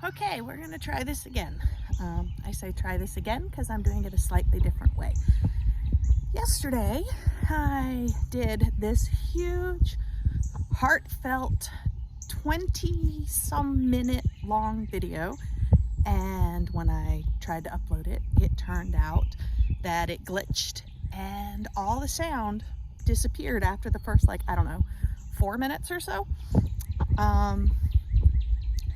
Okay, we're gonna try this again. I say try this again because I'm doing it a slightly different way. Yesterday, I did this huge, heartfelt, 20-some minute long video, and when I tried to upload it, it turned out that it glitched and all the sound disappeared after the first, like, I don't know, 4 minutes or so.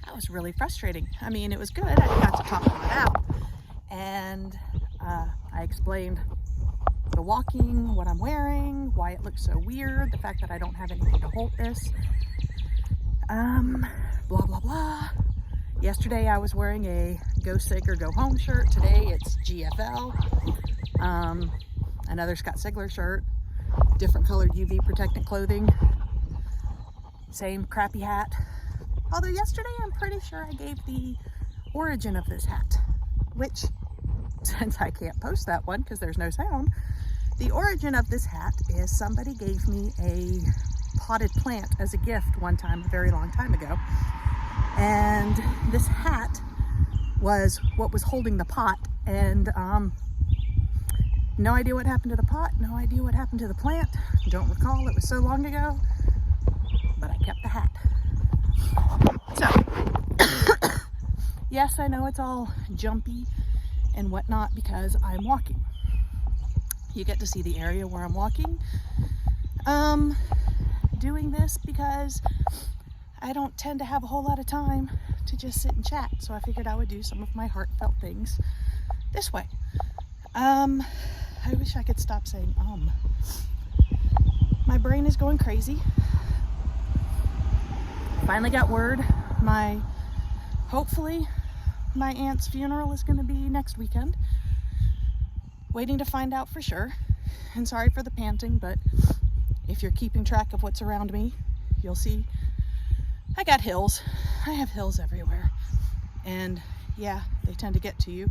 That was really frustrating. I mean, it was good. I got to talk it out, and I explained the walking, what I'm wearing, why it looks so weird, the fact that I don't have anything to hold this, blah, blah, blah. Yesterday I was wearing a Go Sig or Go Home shirt. Today it's GFL. Another Scott Sigler shirt, different colored UV protectant clothing, same crappy hat. Although yesterday I'm pretty sure I gave the origin of this hat, which, since I can't post that one because there's no sound, the origin of this hat is somebody gave me a potted plant as a gift one time, a very long time ago. And this hat was what was holding the pot, and no idea what happened to the pot, no idea what happened to the plant. Don't recall, it was so long ago, but I kept the hat. So, yes, I know it's all jumpy and whatnot because I'm walking. You get to see the area where I'm walking. Doing this because I don't tend to have a whole lot of time to just sit and chat, so I figured I would do some of my heartfelt things this way. I wish I could stop saying My brain is going crazy. Finally got word hopefully my aunt's funeral is going to be next weekend. Waiting to find out for sure. And sorry for the panting, but if you're keeping track of what's around me, you'll see I got hills. I have hills everywhere. And yeah, they tend to get to you.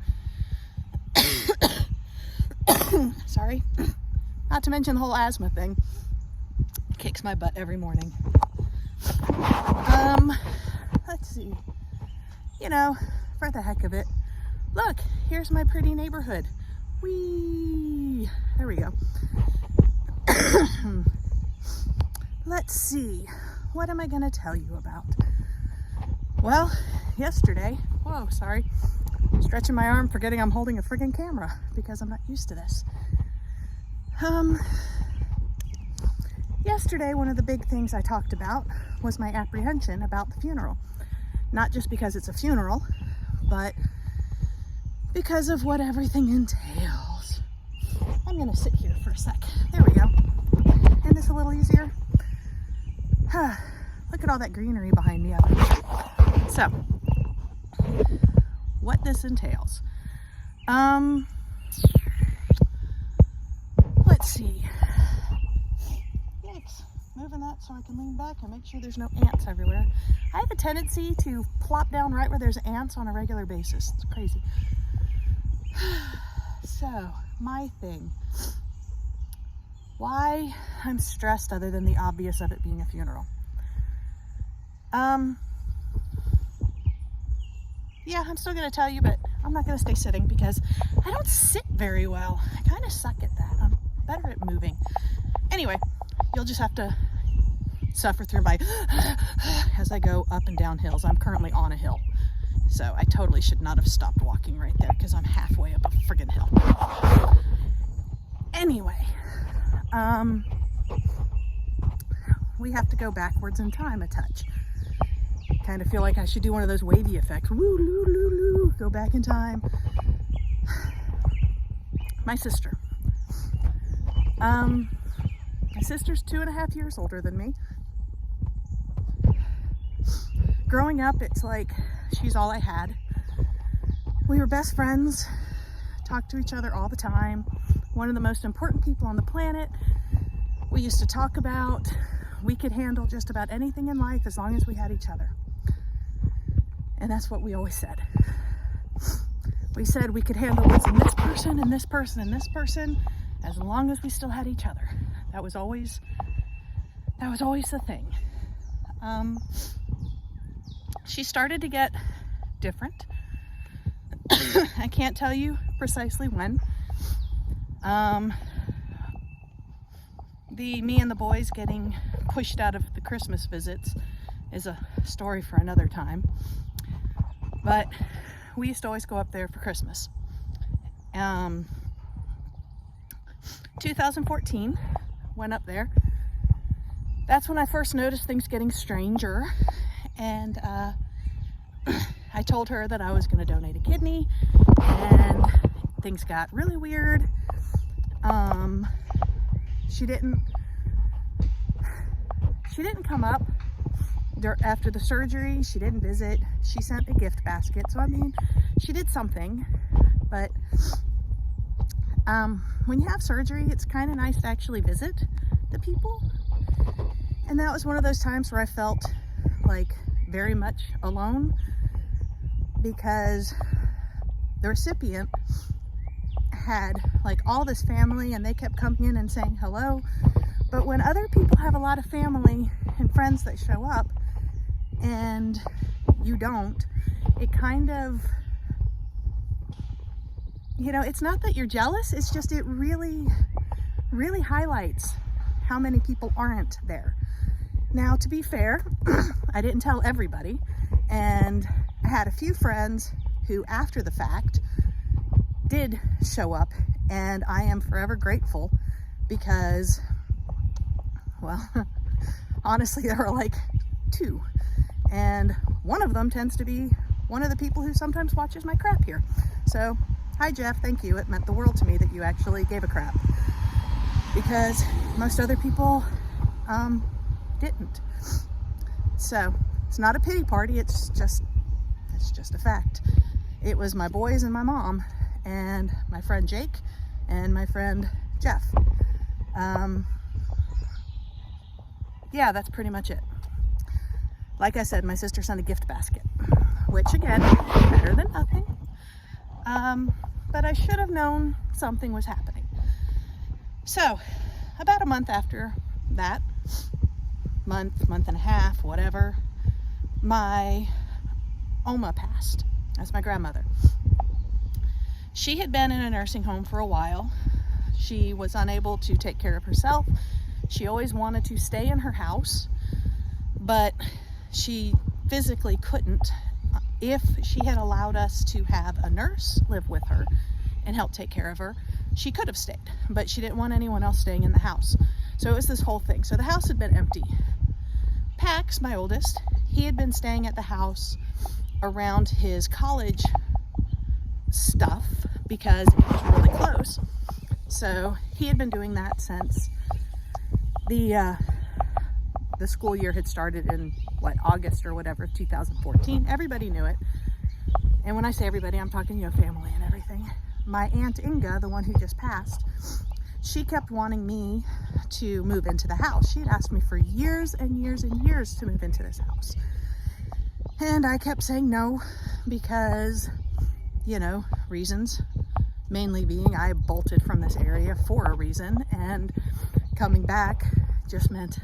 Sorry. Not to mention the whole asthma thing. It kicks my butt every morning. Let's see. You know, for the heck of it. Look, here's my pretty neighborhood. Whee! There we go. Let's see. What am I going to tell you about? Well, yesterday, whoa, sorry. Stretching my arm, forgetting I'm holding a friggin' camera because I'm not used to this. Yesterday, one of the big things I talked about was my apprehension about the funeral. Not just because it's a funeral, but because of what everything entails. I'm gonna sit here for a sec. There we go. Isn't this a little easier? Look at all that greenery behind me. So, what this entails. Let's see. Yikes. Moving that so I can lean back and make sure there's no ants everywhere. I have a tendency to plop down right where there's ants on a regular basis. It's crazy. So, my thing. Why I'm stressed other than the obvious of it being a funeral. Yeah, I'm still going to tell you, but I'm not going to stay sitting because I don't sit very well. I kind of suck at that. I'm better at moving. Anyway, you'll just have to suffer through my as I go up and down hills. I'm currently on a hill, so I totally should not have stopped walking right there because I'm halfway up a friggin' hill. Anyway, we have to go backwards in time a touch. Kind of feel like I should do one of those wavy effects. Woo, loo, loo, loo. Go back in time. My sister. My sister's 2.5 years older than me. Growing up, it's like she's all I had. We were best friends, talked to each other all the time. One of the most important people on the planet. We used to talk about we could handle just about anything in life as long as we had each other. And that's what we always said. We said we could handle what's in this person and this person and this person as long as we still had each other. That was always the thing. She started to get different. I can't tell you precisely when. Me and the boys getting pushed out of the Christmas visits is a story for another time. But we used to always go up there for Christmas. 2014, went up there. That's when I first noticed things getting stranger. And I told her that I was going to donate a kidney, and things got really weird. She didn't come up after the surgery. She didn't visit. She sent a gift basket. So, I mean, she did something. But when you have surgery, it's kind of nice to actually visit the people. And that was one of those times where I felt like very much alone, because the recipient had like all this family and they kept coming in and saying hello. But when other people have a lot of family and friends that show up and you don't, it kind of, you know, it's not that you're jealous, it's just it really highlights how many people aren't there. Now, to be fair, I didn't tell everybody, and I had a few friends who, after the fact, did show up, and I am forever grateful because, well, honestly, there were like 2, and one of them tends to be one of the people who sometimes watches my crap here. So, hi Jeff, thank you. It meant the world to me that you actually gave a crap, because most other people didn't. So, it's not a pity party, it's just a fact. It was my boys and my mom and my friend Jake and my friend Jeff. Yeah, that's pretty much it. Like I said, my sister sent a gift basket, which again, better than nothing. But I should have known something was happening. So, about a month after that, month and a half, whatever, my Oma passed. That's my grandmother. She had been in a nursing home for a while. She was unable to take care of herself. She always wanted to stay in her house, but she physically couldn't. If she had allowed us to have a nurse live with her and help take care of her, she could have stayed, but she didn't want anyone else staying in the house. So it was this whole thing. So the house had been empty. Pax, my oldest, he had been staying at the house around his college stuff because it was really close. So he had been doing that since the school year had started in August or whatever, 2014. Everybody knew it. And when I say everybody, I'm talking, family and everything. My Aunt Inga, the one who just passed, she kept wanting me to move into the house. She had asked me for years and years and years to move into this house. And I kept saying no because, reasons. Mainly being I bolted from this area for a reason, and coming back just meant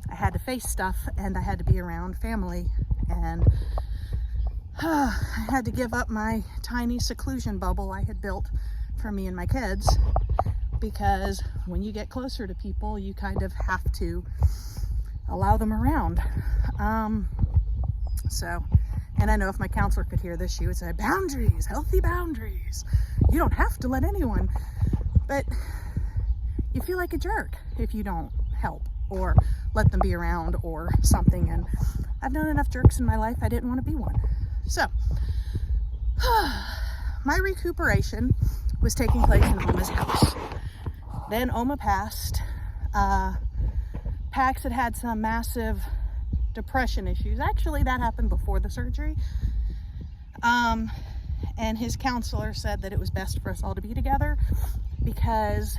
I had to face stuff and I had to be around family, and I had to give up my tiny seclusion bubble I had built for me and my kids, because when you get closer to people, you kind of have to allow them around. And I know if my counselor could hear this, she would say, boundaries, healthy boundaries. You don't have to let anyone, but you feel like a jerk if you don't help or let them be around or something. And I've known enough jerks in my life, I didn't want to be one. So, my recuperation was taking place in Oma's house. Then Oma passed. Pax had some massive depression issues. Actually, that happened before the surgery. And his counselor said that it was best for us all to be together, because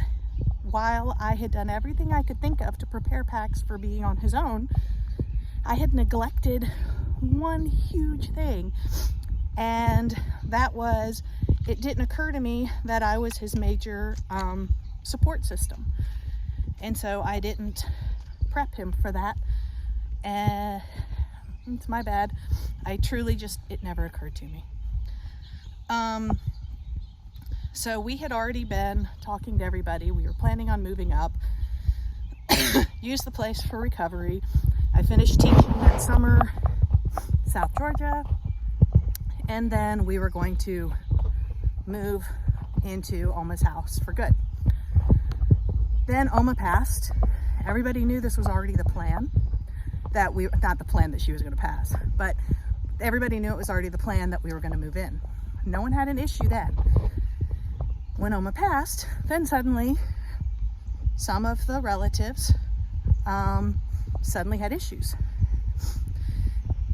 while I had done everything I could think of to prepare Pax for being on his own, I had neglected one huge thing, and that was, it didn't occur to me that I was his major support system. And so I didn't prep him for that. It's my bad. I truly it never occurred to me. So we had already been talking to everybody. We were planning on moving up, use the place for recovery. I finished teaching that summer, South Georgia, and then we were going to move into Oma's house for good. Then Oma passed. Everybody knew this was already the plan, not the plan that she was going to pass, but everybody knew it was already the plan that we were going to move in. No one had an issue then. When Oma passed, then suddenly some of the relatives suddenly had issues.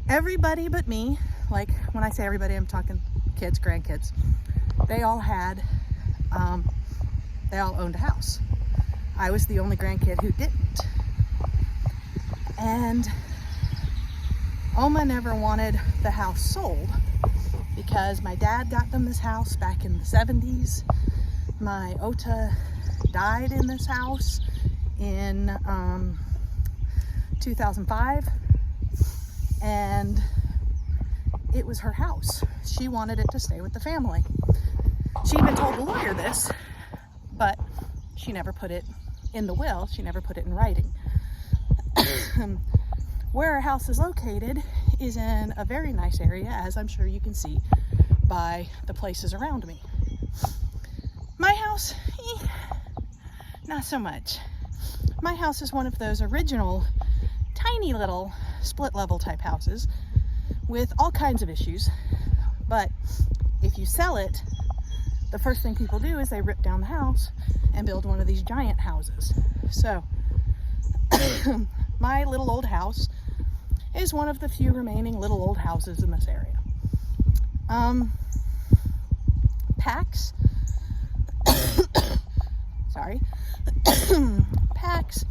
Everybody but me, like when I say everybody, I'm talking kids, grandkids, they all owned a house. I was the only grandkid who didn't. And Oma never wanted the house sold because my dad got them this house back in the 70s. My Ota died in this house in 2005, and it was her house. She wanted it to stay with the family. She even told the lawyer this, but she never put it in the will. She never put it in writing. Where our house is located is in a very nice area, as I'm sure you can see by the places around me. My house, not so much. My house is one of those original tiny little split level type houses with all kinds of issues. But if you sell it, the first thing people do is they rip down the house and build one of these giant houses. So my little old house is one of the few remaining little old houses in this area. Pax Pax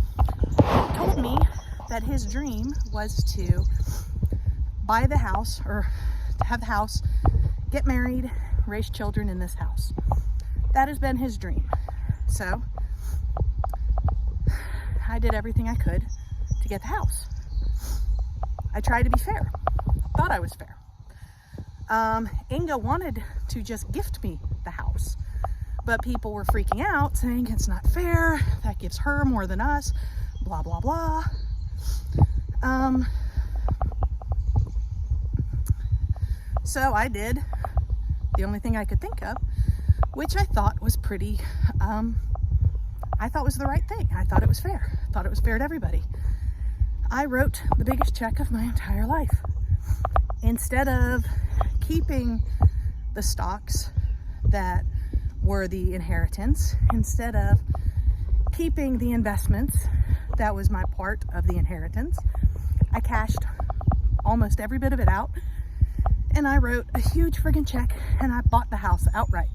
told me that his dream was to buy the house, or have the house, get married, raise children in this house. That has been his dream. So I did everything I could to get the house. I tried to be fair. Thought I was fair. Inga wanted to just gift me the house, but people were freaking out saying it's not fair, that gives her more than us, blah blah blah. So I did the only thing I could think of, which I thought was pretty, I thought was the right thing. I thought it was fair. I thought it was fair to everybody. I wrote the biggest check of my entire life. Instead of keeping the stocks that were the inheritance, instead of keeping the investments that was my part of the inheritance, I cashed almost every bit of it out, and I wrote a huge friggin' check, and I bought the house outright.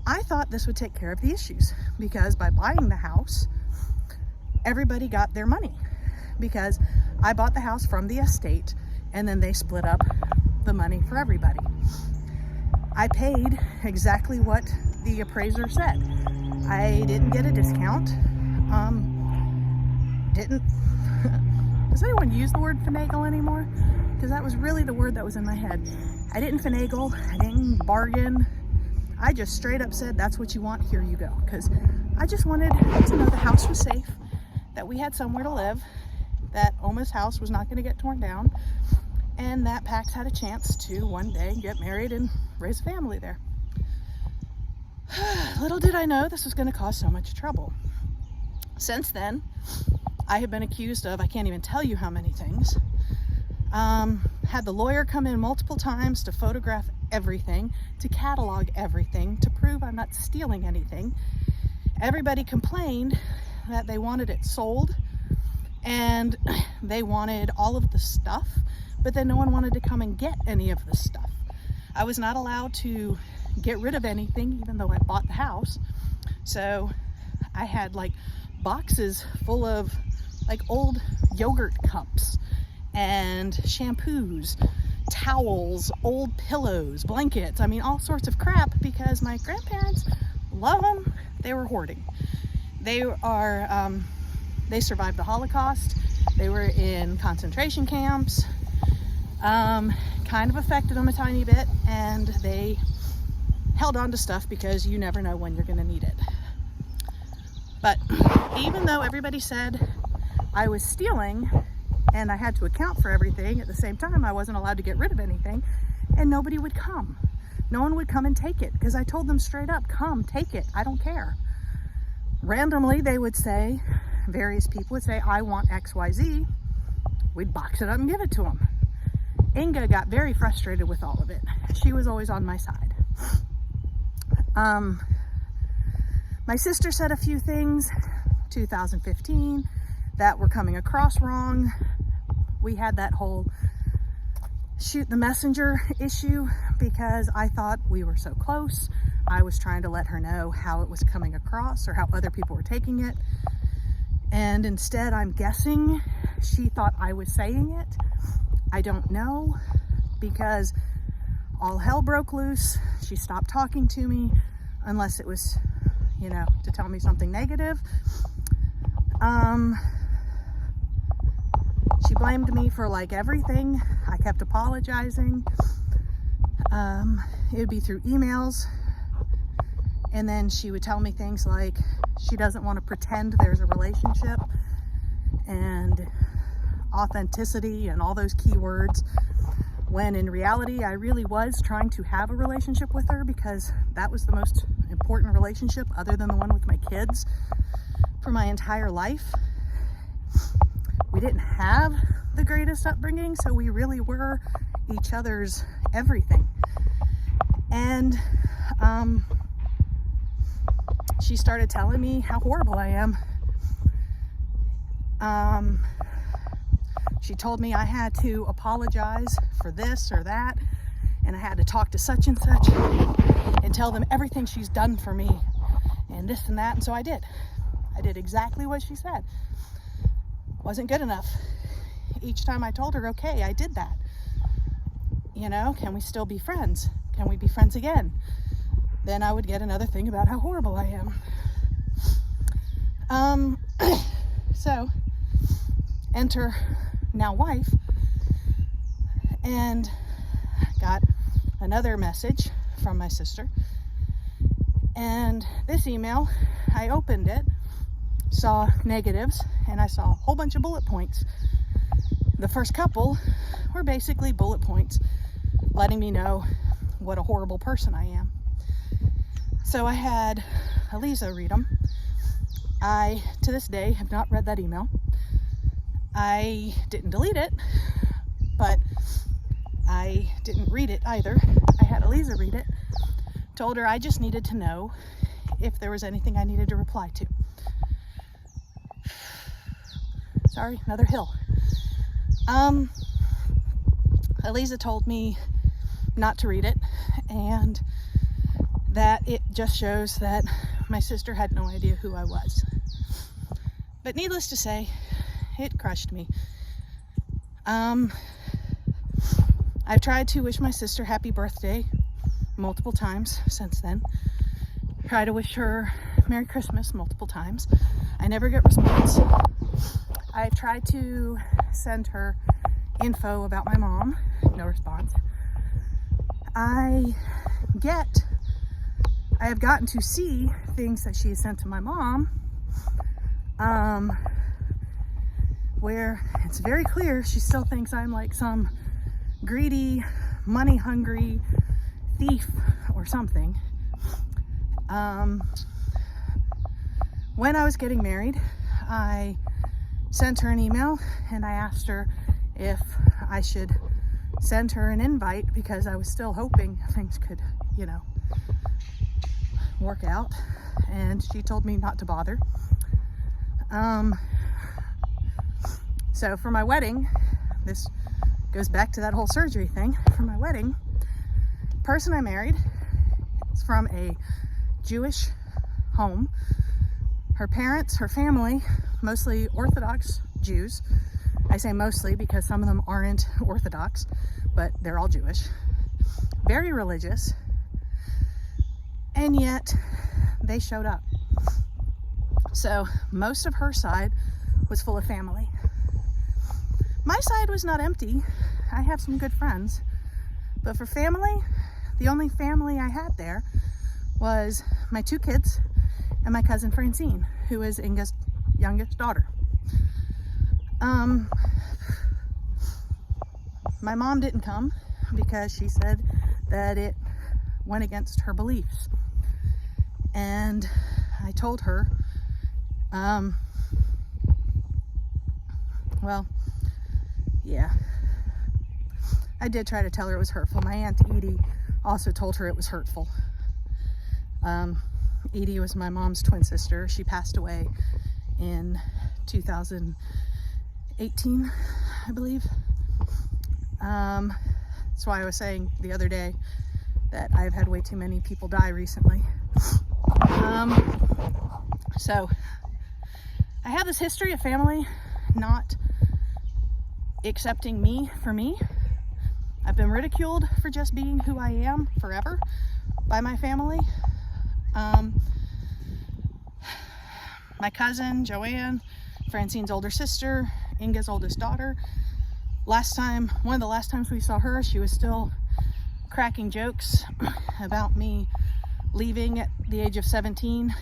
I thought this would take care of the issues, because by buying the house, everybody got their money, because I bought the house from the estate, and then they split up the money for everybody. I paid exactly what the appraiser said. I didn't get a discount. Does anyone use the word finagle anymore? Because that was really the word that was in my head. I didn't finagle, I didn't bargain. I just straight up said, that's what you want, here you go. Because I just wanted to know the house was safe, that we had somewhere to live, that Oma's house was not going to get torn down, and that Pax had a chance to one day get married and raise a family there. Little did I know this was going to cause so much trouble. Since then, I have been accused of, I can't even tell you how many things. Had the lawyer come in multiple times to photograph everything, to catalog everything, to prove I'm not stealing anything. Everybody complained that they wanted it sold and they wanted all of the stuff, but then no one wanted to come and get any of the stuff. I was not allowed to get rid of anything, even though I bought the house. So I had like boxes full of like old yogurt cups and shampoos, towels, old pillows, blankets, I mean all sorts of crap, because my grandparents, love them, they were hoarding. They survived the Holocaust, they were in concentration camps, kind of affected them a tiny bit, and they held on to stuff because you never know when you're going to need it. But even though everybody said I was stealing and I had to account for everything, at the same time I wasn't allowed to get rid of anything, and nobody would come. No one would come and take it because I told them straight up, come, take it, I don't care. Randomly they would say, various people would say, I want XYZ. We'd box it up and give it to them. Inga got very frustrated with all of it. She was always on my side. My sister said a few things, 2015, that were coming across wrong. We had that whole shoot the messenger issue because I thought we were so close. I was trying to let her know how it was coming across or how other people were taking it. And instead, I'm guessing she thought I was saying it. I don't know, because all hell broke loose. She stopped talking to me unless it was, you know, to tell me something negative. She blamed me for like everything. I kept apologizing. It would be through emails. And then she would tell me things like she doesn't want to pretend there's a relationship, and authenticity and all those keywords, when in reality I really was trying to have a relationship with her because that was the most important relationship other than the one with my kids for my entire life. We didn't have the greatest upbringing, so we really were each other's everything. And she started telling me how horrible I am. She told me I had to apologize for this or that, and I had to talk to such and such and tell them everything she's done for me and this and that. And so I did. I did exactly what she said. Wasn't good enough. Each time I told her, okay, I did that. You know, can we still be friends? Can we be friends again? Then I would get another thing about how horrible I am. So enter now wife, and got another message from my sister. And this email, I opened it, saw negatives, and I saw a whole bunch of bullet points. The first couple were basically bullet points letting me know what a horrible person I am. So I had Eliza read them. I, to this day, have not read that email. I didn't delete it, but I didn't read it either. I had Eliza read it, told her I just needed to know if there was anything I needed to reply to. Sorry, another hill. Eliza told me not to read it, and that it just shows that my sister had no idea who I was. But needless to say, it crushed me. I've tried to wish my sister happy birthday multiple times since then. Try to wish her Merry Christmas multiple times. I never get response. I've tried to send her info about my mom. No response. I have gotten to see things that she has sent to my mom, where it's very clear she still thinks I'm like some greedy, money-hungry thief or something. When I was getting married, I sent her an email and I asked her if I should send her an invite because I was still hoping things could, you know, work out, and she told me not to bother. So for my wedding, this goes back to that whole surgery thing. For my wedding, the person I married is from a Jewish home. Her parents, her family, mostly Orthodox Jews. I say mostly because some of them aren't Orthodox, but they're all Jewish. Very religious. And yet they showed up. So most of her side was full of family. My side was not empty. I have some good friends. But for family, the only family I had there was my 2 kids and my cousin Francine, who is Inga's youngest daughter. My mom didn't come because she said that it went against her beliefs. And I told her, well, yeah, I did try to tell her it was hurtful. My Aunt Edie also told her it was hurtful. Edie was my mom's twin sister. She passed away in 2018, I believe. That's why I was saying the other day that I've had way too many people die recently. So I have this history of family not accepting me for me. I've been ridiculed for just being who I am forever by my family. My cousin, Joanne, Francine's older sister, Inga's oldest daughter. One of the last times we saw her, she was still cracking jokes about me leaving at the age of 17,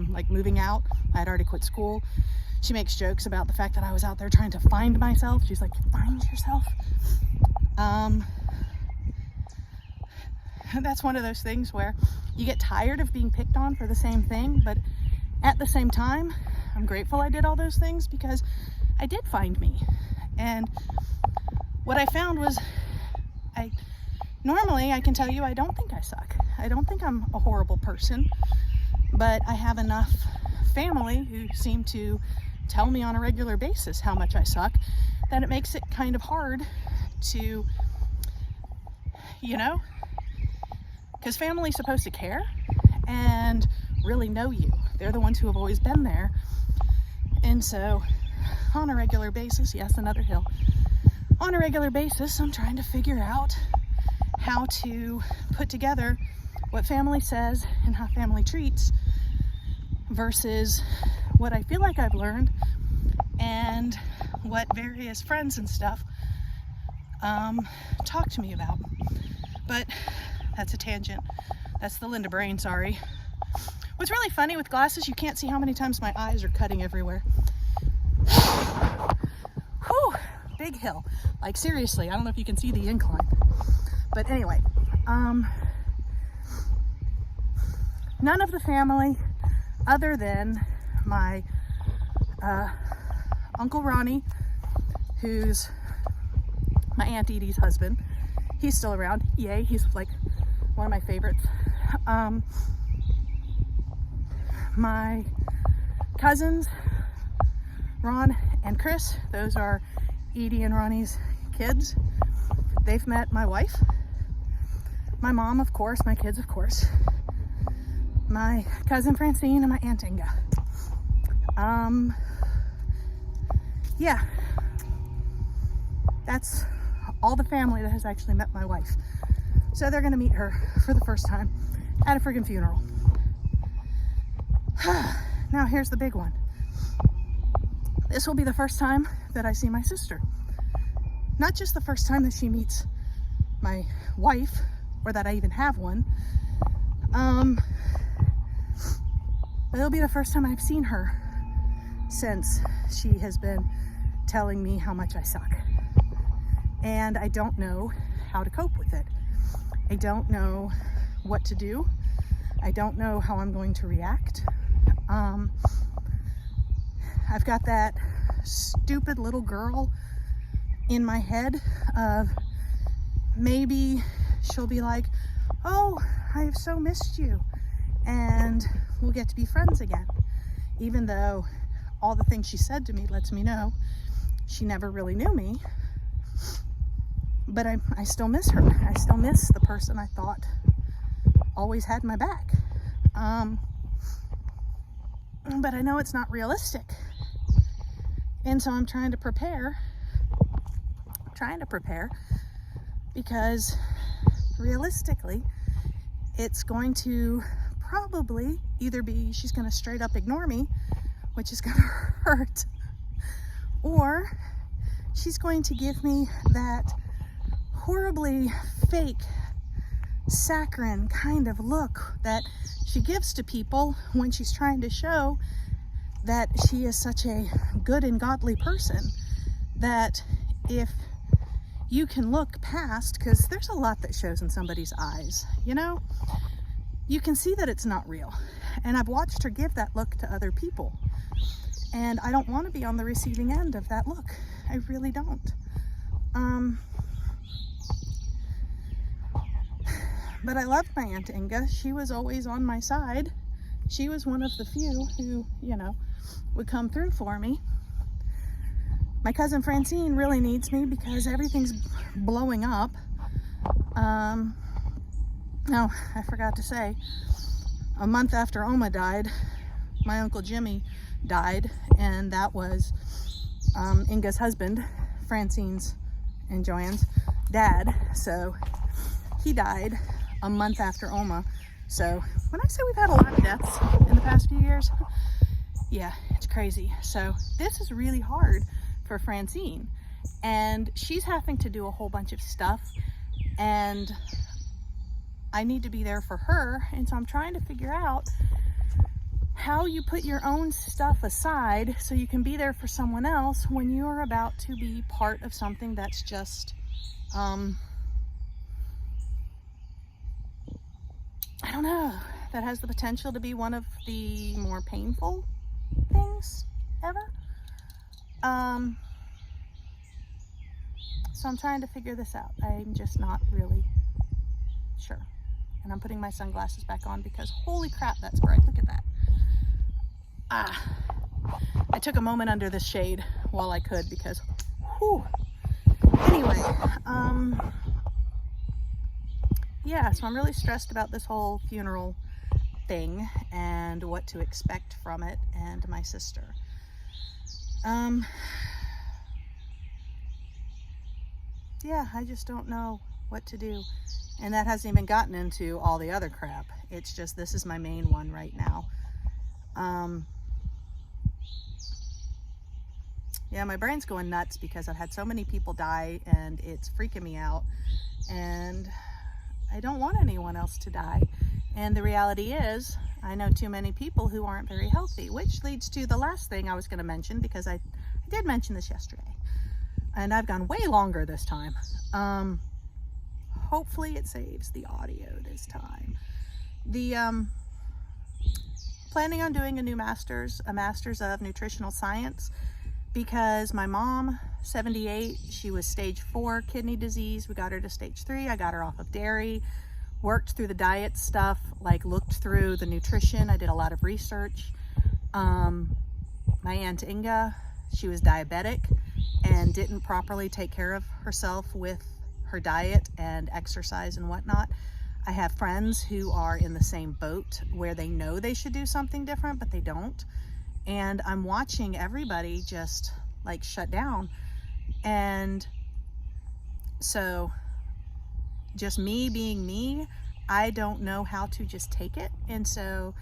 like moving out. I had already quit school. She makes jokes about the fact that I was out there trying to find myself. She's like, find yourself? That's one of those things where you get tired of being picked on for the same thing, but at the same time, I'm grateful I did all those things because I did find me. And what I found was, normally I can tell you I don't think I suck. I don't think I'm a horrible person, but I have enough family who seem to tell me on a regular basis how much I suck that it makes it kind of hard to, because family's supposed to care and really know you. They're the ones who have always been there. And so on a regular basis, yes, another hill. On a regular basis, I'm trying to figure out how to put together what family says and how family treats versus what I feel like I've learned and what various friends and stuff talk to me about. But that's a tangent. That's the Linda brain, sorry. What's really funny with glasses, you can't see how many times my eyes are cutting everywhere. Whew, big hill. Like seriously, I don't know if you can see the incline. But anyway, none of the family other than my Uncle Ronnie, who's my Aunt Edie's husband. He's still around. Yay, he's like one of my favorites. My cousins, Ron and Chris, those are Edie and Ronnie's kids. They've met my wife, my mom, of course, my kids, of course, my cousin Francine, and my Aunt Inga. Yeah, that's all the family that has actually met my wife. So they're gonna meet her for the first time at a friggin' funeral. Now here's the big one. This will be the first time that I see my sister. Not just the first time that she meets my wife, or that I even have one, but it'll be the first time I've seen her since she has been telling me how much I suck. And I don't know how to cope with it. I don't know what to do. I don't know how I'm going to react. I've got that stupid little girl in my head of maybe she'll be like, oh, I have so missed you, and we'll get to be friends again. Even though all the things she said to me lets me know she never really knew me, but I still miss her. I still miss the person I thought always had my back. But I know it's not realistic. And so I'm trying to prepare because realistically, it's going to probably either be she's going to straight up ignore me, which is going to hurt, or she's going to give me that horribly fake, saccharine kind of look that she gives to people when she's trying to show that she is such a good and godly person, that if you can look past, because there's a lot that shows in somebody's eyes, you know, you can see that it's not real. And I've watched her give that look to other people, and I don't want to be on the receiving end of that look. I really don't. But I loved my Aunt Inga. She was always on my side. She was one of the few who, you know, would come through for me. My cousin Francine really needs me because everything's blowing up. Oh, I forgot to say, a month after Oma died, my Uncle Jimmy died, and that was Inga's husband, Francine's and Joanne's dad. So he died a month after Oma. So when I say we've had a lot of deaths in the past few years, yeah, it's crazy. So this is really hard for Francine, and she's having to do a whole bunch of stuff, and I need to be there for her. And so I'm trying to figure out how you put your own stuff aside so you can be there for someone else when you're about to be part of something that's just, I don't know, that has the potential to be one of the more painful things ever. So I'm trying to figure this out. I'm just not really sure. And I'm putting my sunglasses back on because holy crap, that's bright. Look at that. I took a moment under the shade while I could because, whew. Anyway, yeah, so I'm really stressed about this whole funeral thing and what to expect from it, and my sister. Yeah, I just don't know what to do. And that hasn't even gotten into all the other crap. It's just, this is my main one right now. Yeah, my brain's going nuts because I've had so many people die and it's freaking me out. And I don't want anyone else to die. And the reality is, I know too many people who aren't very healthy, which leads to the last thing I was going to mention, because I did mention this yesterday. And I've gone way longer this time. Hopefully it saves the audio this time. Planning on doing a master's of nutritional science, because my mom, 78, she was stage 4 kidney disease. We got her to stage 3. I got her off of dairy, worked through the diet stuff, like looked through the nutrition. I did a lot of research. My Aunt Inga, she was diabetic and didn't properly take care of herself with her diet and exercise and whatnot. I have friends who are in the same boat where they know they should do something different, but they don't. And I'm watching everybody just like shut down. And so just me being me, I don't know how to just take it. And so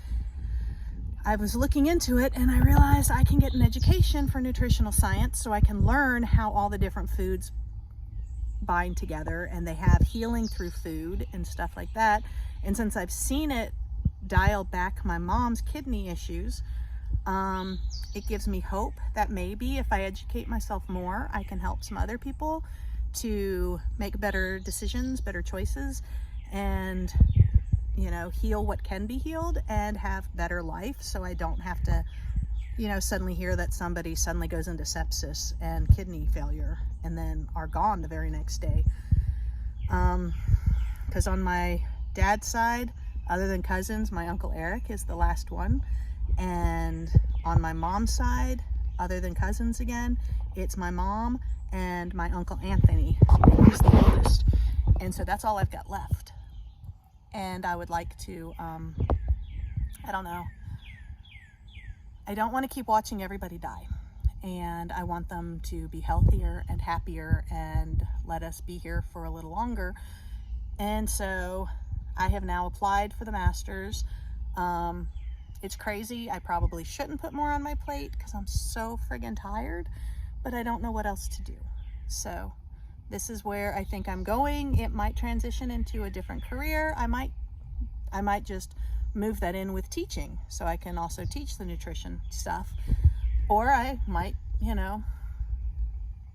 I was looking into it and I realized I can get an education for nutritional science so I can learn how all the different foods bind together, and they have healing through food and stuff like that. And since I've seen it dial back my mom's kidney issues, it gives me hope that maybe if I educate myself more, I can help some other people to make better decisions, better choices, and, you know, heal what can be healed and have better life. So I don't have to, you know, suddenly hear that somebody suddenly goes into sepsis and kidney failure and then are gone the very next day. Because on my dad's side, other than cousins, my Uncle Eric is the last one. And on my mom's side, other than cousins again, it's my mom and my Uncle Anthony, who's the oldest. And so that's all I've got left. And I would like to, I don't know. I don't want to keep watching everybody die. And I want them to be healthier and happier and let us be here for a little longer. And so I have now applied for the master's. It's crazy. I probably shouldn't put more on my plate because I'm so friggin' tired, but I don't know what else to do. So This is where I think I'm going. It might transition into a different career. I might just move that in with teaching so I can also teach the nutrition stuff. Or I might, you know,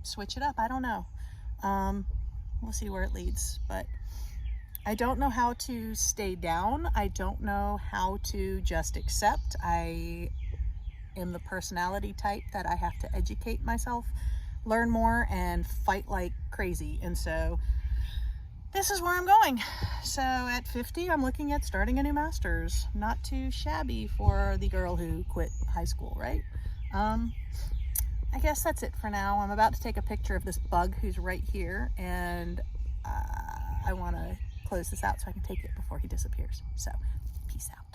switch it up. I don't know. We'll see where it leads. But I don't know how to stay down. I don't know how to just accept. I am the personality type that I have to educate myself, learn more, and fight like crazy. And so this is where I'm going. So at 50, I'm looking at starting a new master's. Not too shabby for the girl who quit high school, right? I guess that's it for now. I'm about to take a picture of this bug who's right here, and I want to close this out so I can take it before he disappears. So peace out.